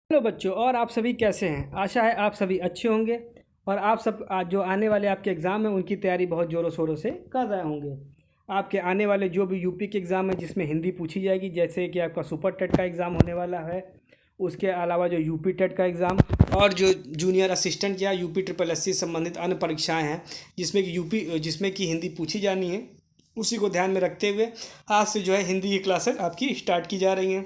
Hello बच्चों, और आप सभी कैसे हैं। आशा है आप सभी अच्छे होंगे और आप सब जो आने वाले आपके एग्ज़ाम हैं उनकी तैयारी बहुत ज़ोरों शोरों से कर रहे होंगे। आपके आने वाले जो भी यूपी के एग्ज़ाम है जिसमें हिंदी पूछी जाएगी, जैसे कि आपका सुपर टेट का एग्ज़ाम होने वाला है, उसके अलावा जो यूपी टेट का एग्ज़ाम और जो जूनियर असिस्टेंट या यूपी ट्रिपल एस सी संबंधित अन्य परीक्षाएँ हैं जिसमें कि हिंदी पूछी जानी है, उसी को ध्यान में रखते हुए आज से जो है हिंदी की क्लासेस आपकी स्टार्ट की जा रही हैं।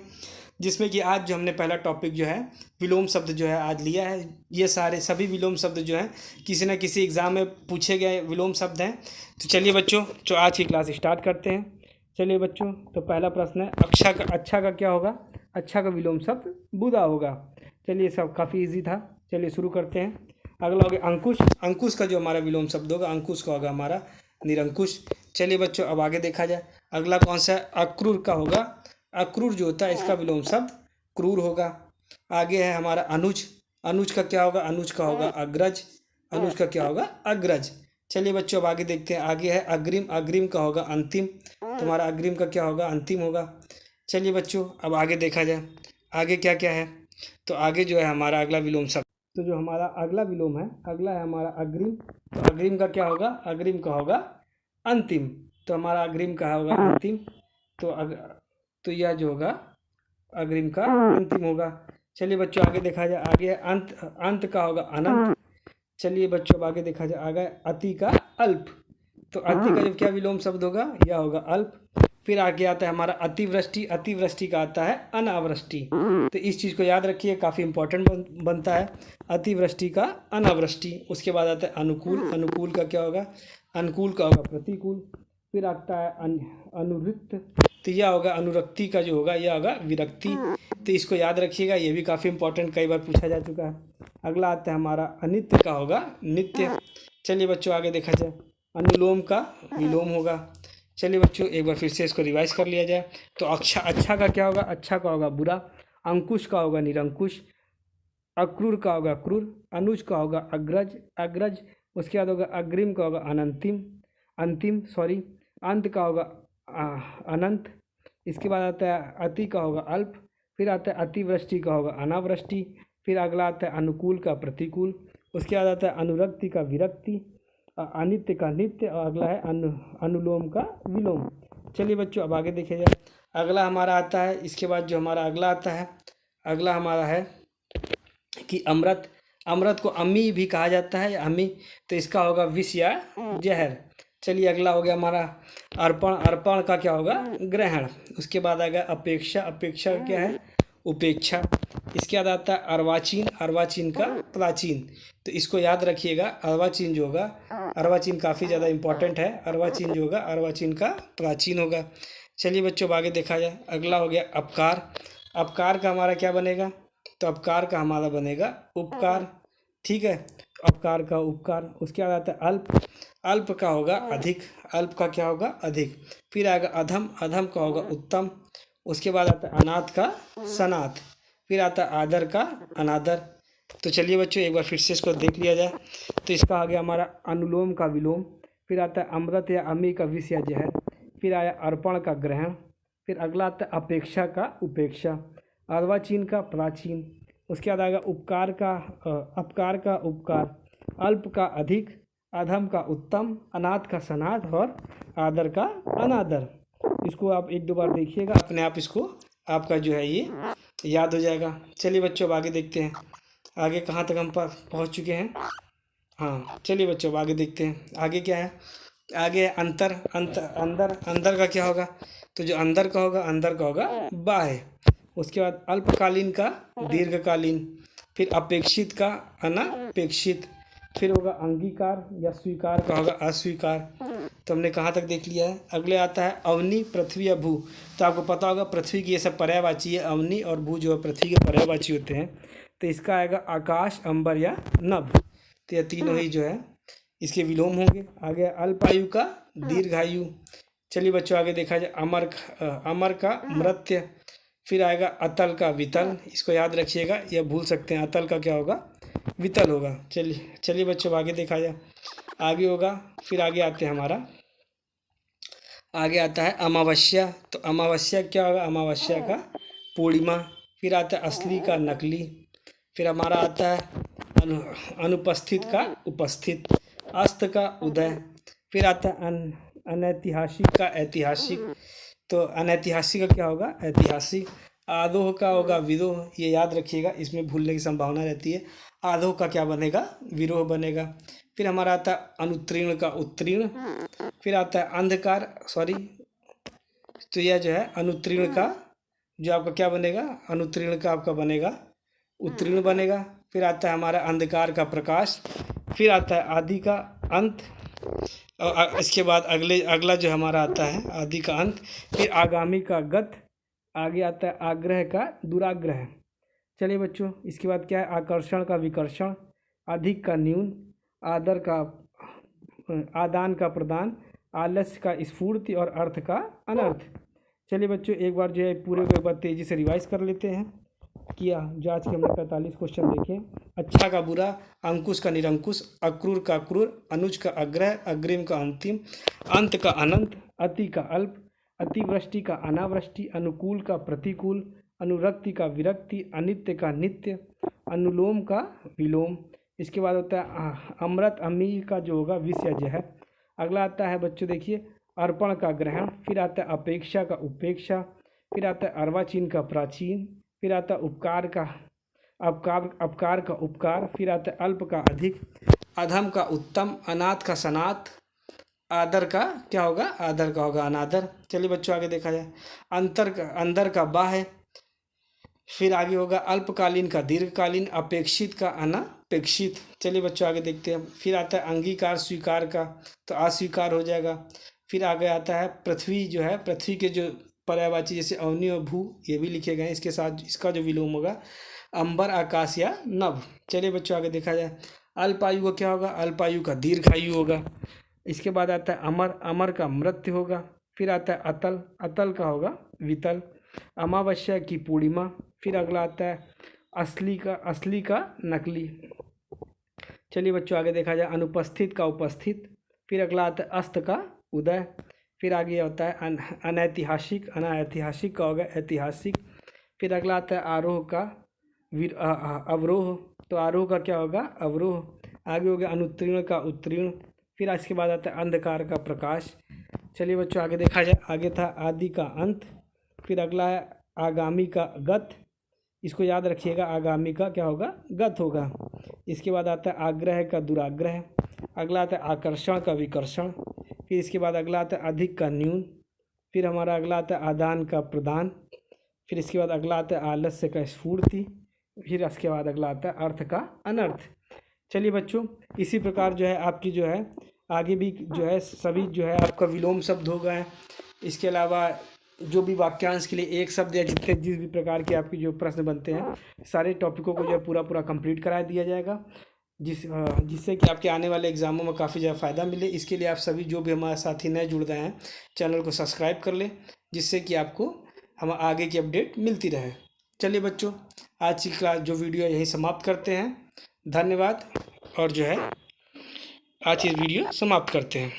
जिसमें कि आज जो हमने पहला टॉपिक जो है विलोम शब्द जो है आज लिया है। ये सभी विलोम शब्द जो हैं किसी न किसी एग्ज़ाम में पूछे गए विलोम शब्द हैं। तो चलिए बच्चों, जो आज की क्लास स्टार्ट करते हैं। चलिए बच्चों, तो पहला प्रश्न है अच्छा का क्या होगा। अच्छा का विलोम शब्द बुरा होगा। चलिए, सब काफ़ी इजी था। चलिए शुरू करते हैं। अगला हो गया अंकुश। अंकुश का जो हमारा विलोम शब्द होगा, अंकुश का होगा हमारा निरंकुश। चलिए बच्चों, अब आगे देखा जाए। अगला कौन सा है, अक्रूर का होगा। अक्रूर जो होता है इसका विलोम शब्द क्रूर होगा। आगे है हमारा अनुज। अनुज का क्या होगा, अनुज का होगा अग्रज। अनुज का क्या होगा, अग्रज। चलिए बच्चों, अब आगे देखते हैं। आगे है अग्रिम। अग्रिम का होगा अंतिम। तुम्हारा अग्रिम का क्या होगा, अंतिम होगा। चलिए बच्चों, अब आगे देखा जाए आगे क्या क्या है। तो आगे जो है हमारा अगला विलोम शब्द, तो जो हमारा अगला विलोम है, अगला है हमारा अग्रिम। तो अग्रिम का क्या होगा, अग्रिम का होगा अंतिम। तो हमारा अग्रिम का होगा अंतिम। तो तो यह जो होगा अग्रिम का अंतिम होगा। चलिए बच्चों, आगे देखा जाए। आगे है अंत। अंत का होगा अनंत। चलिए बच्चों, अब आगे देखा जाए। आगे अति का अल्प। तो अति का जब क्या विलोम शब्द होगा, यह होगा अल्प। फिर आगे आता है हमारा अतिवृष्टि। अतिवृष्टि का आता है अनावृष्टि। तो इस चीज़ को याद रखिए, काफ़ी इंपॉर्टेंट बनता है। अतिवृष्टि का अनावृष्टि। उसके बाद आता है अनुकूल। अनुकूल का क्या होगा, अनुकूल का होगा प्रतिकूल। फिर आता है अनुवृत्त। तो यह होगा अनुरक्ति का जो होगा, यह होगा विरक्ति। तो इसको याद रखिएगा, ये भी काफ़ी इंपॉर्टेंट, कई बार पूछा जा चुका है। अगला आता है हमारा अनित्य का होगा नित्य। चलिए बच्चों, आगे देखा जाए। अनुलोम का विलोम होगा। चलिए बच्चों, एक बार फिर से इसको रिवाइज कर लिया जाए। तो अच्छा का क्या होगा, अच्छा का होगा बुरा। अंकुश का होगा निरंकुश। अक्रूर का होगा क्रूर। अनुज का होगा अग्रज। अग्रज। उसके बाद होगा अग्रिम का होगा अनंतिम। अंतिम सॉरी। अंत का होगा अनंत। इसके बाद आता है अति का होगा अल्प। फिर आता है अतिवृष्टि का होगा अनावृष्टि। फिर अगला आता है अनुकूल का प्रतिकूल। उसके बाद आता है अनुरक्ति का विरक्ति। अनित्य का नित्य। और अगला है अनुलोम का विलोम। चलिए बच्चों, अब आगे देखे जाए। अगला हमारा आता है, इसके बाद जो हमारा अगला आता है, अगला हमारा है कि अमृत। अमृत को अम्मी भी कहा जाता है या अम्मी। तो इसका होगा विष या जहर। चलिए, अगला हो गया हमारा अर्पण। अर्पण का क्या होगा, ग्रहण। उसके बाद आएगा अपेक्षा। अपेक्षा क्या है, उपेक्षा। इसके बाद आता है अर्वाचीन। अर्वाचीन का प्राचीन। तो इसको याद रखिएगा, अर्वाचीन जो होगा, अर्वाचीन काफ़ी ज़्यादा इंपॉर्टेंट है। अर्वाचीन जो होगा, अर्वाचीन का प्राचीन होगा। चलिए बच्चों, अब आगे देखा जाए। अगला हो गया अपकार। अपकार का हमारा क्या बनेगा, तो अपकार का हमारा बनेगा उपकार। ठीक है, अपकार का उपकार। उसके बाद आता है अल्प। अल्प का होगा अधिक। अल्प का क्या होगा, अधिक। फिर आएगा अधम। अधम का होगा उत्तम। उसके बाद आता है अनाथ का सनाथ। फिर आता है आदर का अनादर। तो चलिए बच्चों, एक बार फिर से इसको देख लिया जाए। तो इसका आ गया हमारा अनुलोम का विलोम। फिर आता है अमृत या अम्मी का विष या जहर। फिर आया अर्पण का ग्रहण। फिर अगला आता है अपेक्षा का उपेक्षा। अर्वाचीन का प्राचीन। उसके बाद आएगा उपकार का अपकार का उपकार। अल्प का अधिक। अधम का उत्तम। अनाथ का सनाथ। और आदर का अनादर। इसको आप एक दो बार देखिएगा, अपने आप इसको आपका जो है ये याद हो जाएगा। चलिए बच्चों, अब आगे देखते हैं। आगे कहाँ तक हम पहुँच चुके हैं। हाँ, चलिए बच्चों, अब आगे देखते हैं। आगे क्या है, आगे है अंतर। अंदर। अंदर का क्या होगा, तो जो अंदर का होगा, अंदर का होगा बाह्य। उसके बाद अल्पकालीन का दीर्घकालीन। फिर अपेक्षित का अनापेक्षित। फिर होगा अंगीकार या स्वीकार का होगा अस्वीकार। तो हमने कहाँ तक देख लिया है। अगले आता है अवनी, पृथ्वी या भू। तो आपको पता होगा पृथ्वी की ये सब पर्यायवाची है, अवनी और भू जो है पृथ्वी के पर्यायवाची होते हैं। तो इसका आएगा आकाश, अंबर या नभ। तो यह तीनों ही जो है इसके विलोम होंगे। आगे अल्पायु का दीर्घायु। चलिए बच्चों, आगे देखा जाए। अमर का मृत्य। फिर आएगा अतल का वितल। इसको याद रखिएगा, यह भूल सकते हैं। अतल का क्या होगा, वितल होगा। चलिए चलिए बच्चों, आगे देखा जाए। आगे होगा, फिर आगे आते हैं हमारा, आगे आता है अमावस्या। तो अमावस्या क्या होगा, अमावस्या का पूर्णिमा। फिर आता है असली का नकली। फिर हमारा आता है अनुपस्थित का उपस्थित, अस्त का उदय। फिर आता है अनैतिहासिक का ऐतिहासिक, तो अनैतिहासिक का क्या होगा, ऐतिहासिक। आधोह का होगा विरोह, ये याद रखिएगा, इसमें भूलने की संभावना रहती है। आधोह का क्या बनेगा, विरोह बनेगा। फिर हमारा आता है अनुत्तीर्ण का उत्तीर्ण। फिर आता है अंधकार, सॉरी, तो यह जो है अनुत्तीर्ण का जो आपका क्या बनेगा, अनुत्तीर्ण का आपका बनेगा उत्तीर्ण बनेगा। फिर आता है हमारा अंधकार का प्रकाश। फिर आता है आदि का अंत, और इसके बाद अगला जो हमारा आता है आदि का अंत। फिर आगामी का गत, आगे आता है आग्रह का दुराग्रह। चलिए बच्चों, इसके बाद क्या है, आकर्षण का विकर्षण, अधिक का न्यून, आदर का आदान का प्रदान, आलस्य का स्फूर्ति और अर्थ का अनर्थ। चलिए बच्चों, एक बार जो है पूरे को एक बार तेज़ी से रिवाइज कर लेते हैं। किया जो आज के हमने 45 क्वेश्चन देखे। अच्छा का बुरा, अंकुश का निरंकुश, अक्रूर का क्रूर, अनुज का अग्रह, अग्रिम का अंतिम, अंत का अनंत, अति का अल्प, अतिवृष्टि का अनावृष्टि, अनुकूल का प्रतिकूल, अनुरक्ति का विरक्ति, अनित्य का नित्य, अनुलोम का विलोम। इसके बाद होता है अमृत अमीर का जो होगा विष या जहर। अगला आता है बच्चों देखिए अर्पण का ग्रहण। फिर आता है अपेक्षा का उपेक्षा। फिर आता है अर्वाचीन का प्राचीन। फिर आता है उपकार का अपकार का उपकार। फिर आता है अल्प का अधिक, अधम का उत्तम, अनाथ का सनाथ, आदर का क्या होगा, आदर का होगा अनादर। चलिए बच्चों आगे देखा जाए, अंदर का बाह्य। फिर आगे होगा अल्पकालीन का दीर्घकालीन, अपेक्षित का अनापेक्षित। चलिए बच्चों आगे देखते हैं। फिर आता है अंगीकार स्वीकार का, तो अस्वीकार हो जाएगा। फिर आगे आता है पृथ्वी, जो है पृथ्वी के जो पर्यायवाची जैसे अवनि और भू, ये भी लिखे गए हैं। इसके साथ इसका जो विलोम होगा अंबर, आकाश या नभ। चलिए बच्चों आगे देखा जाए, अल्पायु का क्या होगा, अल्पायु का दीर्घायु होगा। इसके बाद आता है अमर, अमर का मृत्यु होगा। फिर आता है अतल, अतल का होगा वितल, अमावस्या की पूर्णिमा। फिर अगला आता है असली का नकली। चलिए बच्चों आगे देखा जाए, अनुपस्थित का उपस्थित। फिर अगला आता है अस्त का उदय। फिर आगे होता है अनैतिहासिक, अनैतिहासिक का होगा ऐतिहासिक। फिर अगला आता है आरोह का अवरोह, तो आरोह का क्या होगा, अवरोह। आगे हो गया अनुत्तीर्ण का उत्तीर्ण। फिर इसके बाद आता है अंधकार का प्रकाश। चलिए बच्चों आगे देखा जाए, आगे था आदि का अंत। फिर अगला है आगामी का गत, इसको याद रखिएगा, आगामी का क्या होगा, गत होगा। इसके बाद आता है आग्रह का दुराग्रह। अगला आता है आकर्षण का विकर्षण। फिर इसके बाद अगला आता है अधिक का न्यून। फिर हमारा अगला आता है आदान का प्रदान। फिर इसके बाद अगला आता है आलस्य का स्फूर्ति। फिर इसके बाद अगला आता है अर्थ का अनर्थ। चलिए बच्चों, इसी प्रकार जो है आपकी जो है आगे भी जो है सभी जो है आपका विलोम शब्द हो गए। इसके अलावा जो भी वाक्यांश के लिए एक शब्द या जिस भी प्रकार के आपके जो प्रश्न बनते हैं, सारे टॉपिकों को जो है पूरा कंप्लीट करा दिया जाएगा, जिससे कि आपके आने वाले एग्जामों में काफ़ी ज़्यादा फ़ायदा मिले। इसके लिए आप सभी जो भी हमारे साथी नए जुड़ रहे हैं, चैनल को सब्सक्राइब कर लें, जिससे कि आपको हम आगे की अपडेट मिलती रहे। चलिए बच्चों, आज की क्लास जो वीडियो यहीं समाप्त करते हैं। धन्यवाद, और जो है आज की वीडियो समाप्त करते हैं।